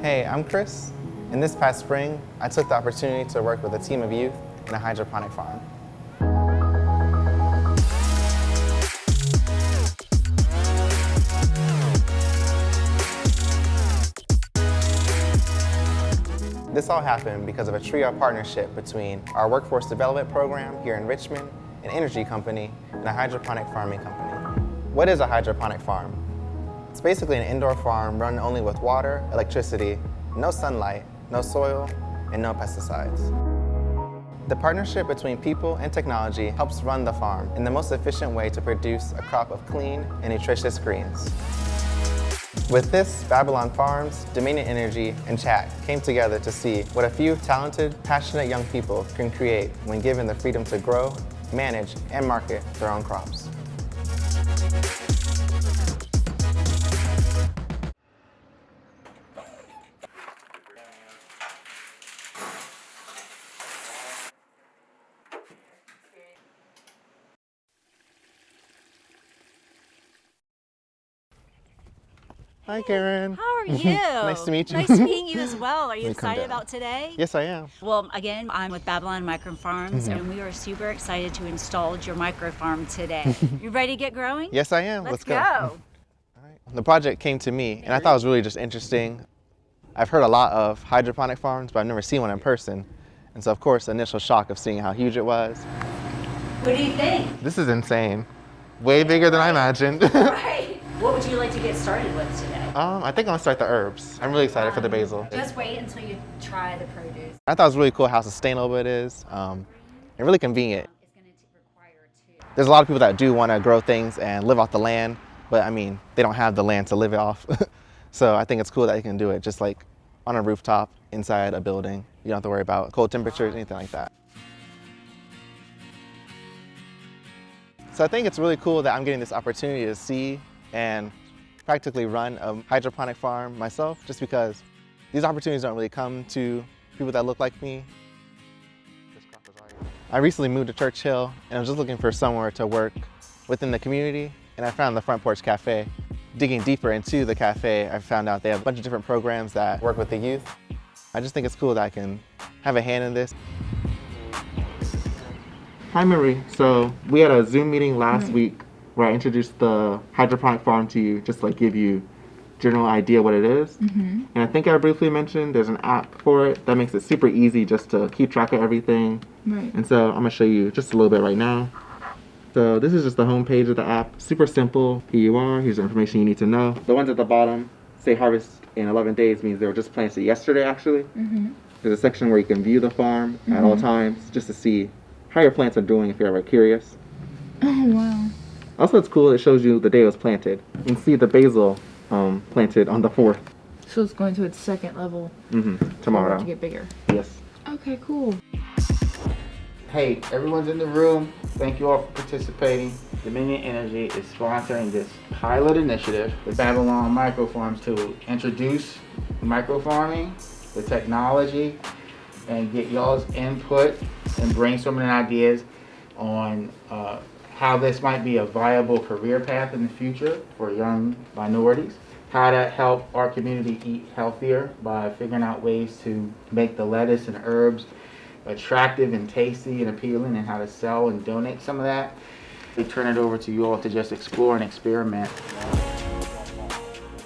Hey, I'm Chris, and this past spring, I took the opportunity to work with a team of youth in a hydroponic farm. This all happened because of a trio partnership between our workforce development program here in Richmond, an energy company, and a hydroponic farming company. What is a hydroponic farm? It's basically an indoor farm run only with water, electricity, no sunlight, no soil, and no pesticides. The partnership between people and technology helps run the farm in the most efficient way to produce a crop of clean and nutritious greens. With this, Babylon Farms, Dominion Energy, and Chat came together to see what a few talented, passionate young people can create when given the freedom to grow, manage, and market their own crops. Hi, Karen. How are you? Nice to meet you. Nice meeting you as well. Are you Let me come excited down. about today? Yes, I am. Well, again, I'm with Babylon Micro Farms, and we are super excited to install your micro farm today. You ready to get growing? Yes, I am. Let's go. go. All right. The project came to me, and I thought it was really just interesting. I've heard a lot of hydroponic farms, but I've never seen one in person. And so, of course, the initial shock of seeing how huge it was. What do you think? This is insane. Way bigger than I imagined. Right. What would you like to get started with today? I think I'm gonna start the herbs. I'm really excited for the basil. Just wait until you try the produce. I thought it was really cool how sustainable it is, and really convenient. It's going to require two. There's a lot of people that do want to grow things and live off the land, but I mean, they don't have the land to live it off. So I think it's cool that you can do it just like on a rooftop, inside a building. You don't have to worry about cold temperatures, anything like that. So I think it's really cool that I'm getting this opportunity to see and practically run a hydroponic farm myself, just because these opportunities don't really come to people that look like me. I recently moved to Churchill, and I was just looking for somewhere to work within the community, and I found the Front Porch Cafe. Digging deeper into the cafe, I found out they have a bunch of different programs that work with the youth. I just think it's cool that I can have a hand in this. Hi, Marie. So we had a Zoom meeting last week where I introduced the hydroponic farm to you, just to like give you general idea what it is. And I think I briefly mentioned there's an app for it that makes it super easy just to keep track of everything. Right. And so I'm gonna show you just a little bit right now. So this is just the home page of the app. Super simple. Here you are. Here's the information you need to know. The ones at the bottom say harvest in 11 days means they were just planted yesterday, actually. There's a section where you can view the farm at all times just to see how your plants are doing if you're ever curious. Oh, wow. Also, it's cool. It shows you the day it was planted. You can see the basil planted on the 4th. So it's going to its second level Tomorrow. to get bigger. Yes. Okay, cool. Hey, everyone's in the room. Thank you all for participating. Dominion Energy is sponsoring this pilot initiative with Babylon Micro Farms to introduce microfarming, the technology, and get y'all's input and brainstorming ideas on how this might be a viable career path in the future for young minorities. How to help our community eat healthier by figuring out ways to make the lettuce and herbs attractive and tasty and appealing, and how to sell and donate some of that. We turn it over to you all to just explore and experiment.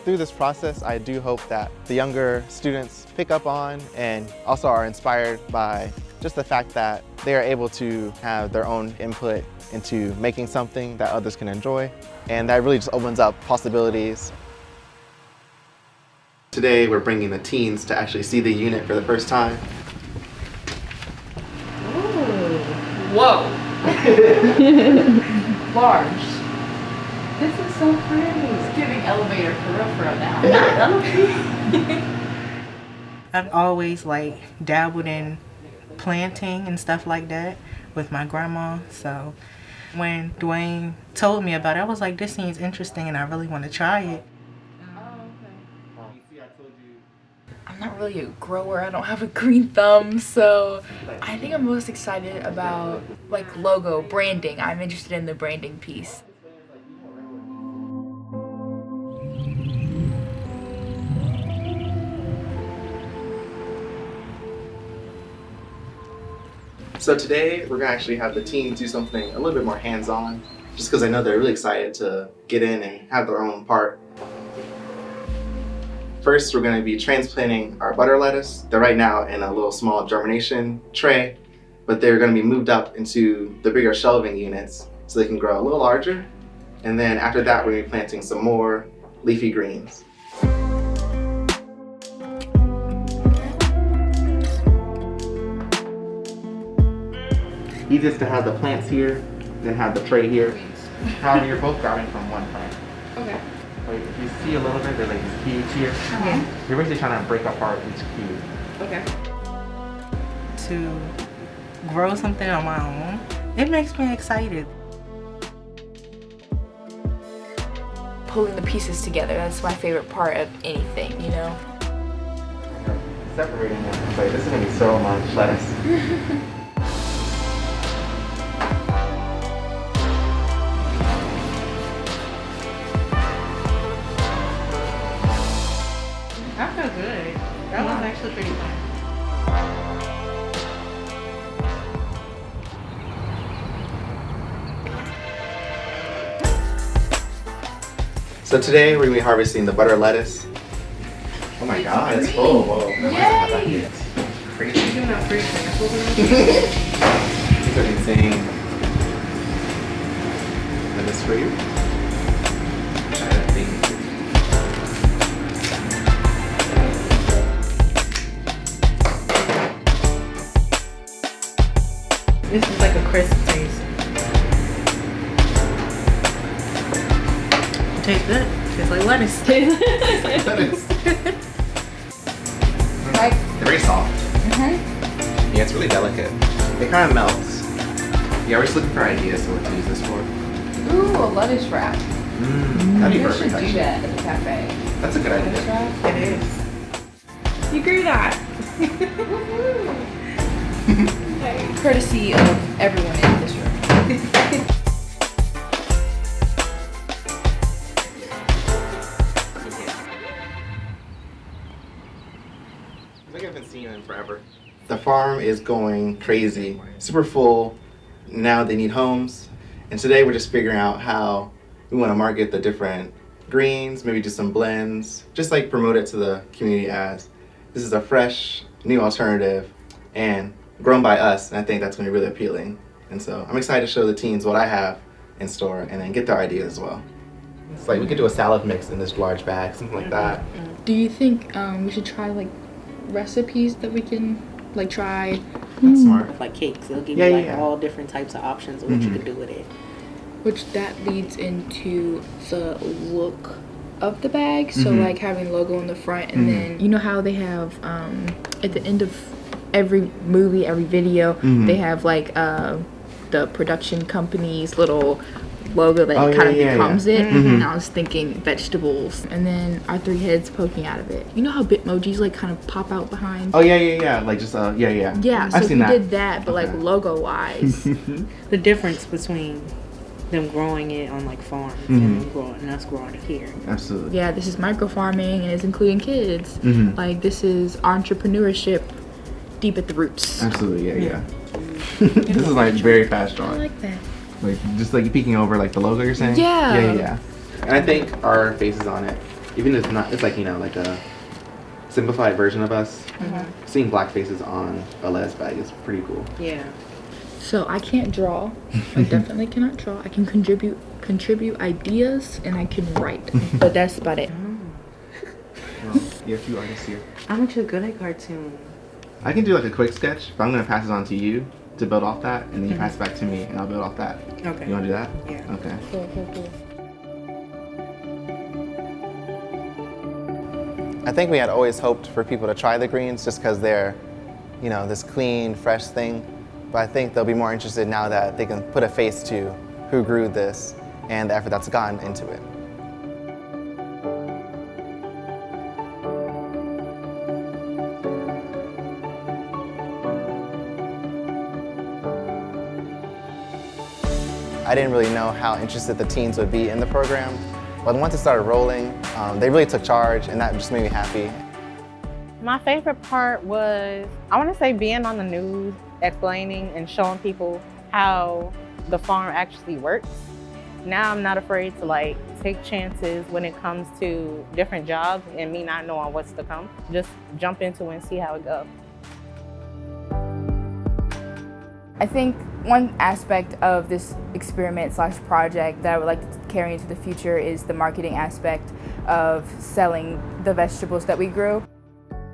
Through this process, I do hope that the younger students pick up on and also are inspired by just the fact that they are able to have their own input into making something that others can enjoy. And that really just opens up possibilities. Today, we're bringing the teens to actually see the unit for the first time. Whoa. Large. This is so pretty. It's giving elevator for real now. I've always like dabbled in planting and stuff like that with my grandma. So when Dwayne told me about it, I was like, this seems interesting and I really want to try it. I'm not really a grower. I don't have a green thumb, so I think I'm most excited about like logo branding. I'm interested in the branding piece. So today we're gonna actually have the teams do something a little bit more hands-on, just because I know they're really excited to get in and have their own part. First, we're gonna be transplanting our butter lettuce. They're right now in a little small germination tray, but they're gonna be moved up into the bigger shelving units so they can grow a little larger. And then after that, we're gonna be planting some more leafy greens. Easiest to have the plants here, then have the tray here. However, you're both grabbing from one plant. Okay. Like, if you see a little bit, there's like these cubes here. You're basically trying to break apart each cube. Okay. To grow something on my own, it makes me excited. Pulling the pieces together, that's my favorite part of anything, you know? Separating them, like this is gonna be so much lettuce. That felt good. That was actually pretty fun. So today we're gonna be harvesting the butter lettuce. Oh my God, it's full. Whoa. Yay! It's crazy. You're not freezing. These are insane. And this for you. Try that thing. This is like a crisp taste. It tastes good. Tastes like lettuce. Lettuce. Like, They're very soft. Yeah, it's really delicate. It kind of melts. Yeah, we're just looking for ideas of what to use this for. Ooh, a lettuce wrap. That'd be You perfect. should do Actually. that at the cafe. That's a good Lettuce idea. wrap. It is. You grew that. Courtesy of everyone in this room. I think I haven't seen him forever. The farm is going crazy, super full. Now they need homes. And today we're just figuring out how we want to market the different greens, maybe do some blends, just like promote it to the community as this is a fresh, new alternative and grown by us. And I think that's going to be really appealing. And so I'm excited to show the teens what I have in store and then get their ideas as well. It's like we could do a salad mix in this large bag, something like that. do you think we should try like recipes that we can like try? That's smart. Like cakes, they'll give Yeah, you like yeah. all different types of options of what you can do with it. Which that leads into the look of the bag. So like having logo on the front, and then you know how they have at the end of every movie, every video, they have like the production company's little logo that kind of becomes it. And I was thinking vegetables, and then our three heads poking out of it. You know how Bitmojis like kind of pop out behind? Oh yeah. Like just yeah. Yeah, so I've if seen we that. did that, but like Okay. logo wise. The difference between them growing it on like farms and them growing and us growing it here. Absolutely. Yeah, this is micro farming and it's including kids. Like this is entrepreneurship deep at the roots. Absolutely, yeah. This is like very fast I drawing. like that. Like just like peeking over like the logo you're saying? Yeah. Yeah. And I think our faces on it, even if it's not, it's like, you know, like a simplified version of us. Seeing black faces on a lettuce bag is pretty cool. Yeah. So I can't draw. I definitely cannot draw. I can contribute ideas and I can write. But that's about it. Well, you have a few artists here. I'm actually good at cartoons. I can do like a quick sketch, but I'm gonna pass it on to you to build off that, and then you pass it back to me, and I'll build off that. Okay. You wanna do that? Yeah. Okay. Cool. I think we had always hoped for people to try the greens just because they're, you know, this clean, fresh thing. But I think they'll be more interested now that they can put a face to who grew this and the effort that's gone into it. I didn't really know how interested the teens would be in the program, but once it started rolling, they really took charge, and that just made me happy. My favorite part was, I want to say being on the news explaining and showing people how the farm actually works. Now I'm not afraid to like take chances when it comes to different jobs and me not knowing what's to come. Just jump into it and see how it goes. I think one aspect of this experiment/project that I would like to carry into the future is the marketing aspect of selling the vegetables that we grew.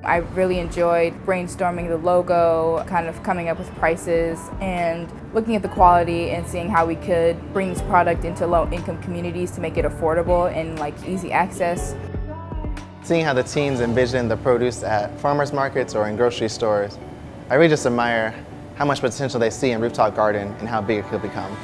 I really enjoyed brainstorming the logo, kind of coming up with prices, and looking at the quality and seeing how we could bring this product into low-income communities to make it affordable and like easy access. Seeing how the teens envision the produce at farmers markets or in grocery stores, I really just admire how much potential they see in Rooftop Garden and how big it could become.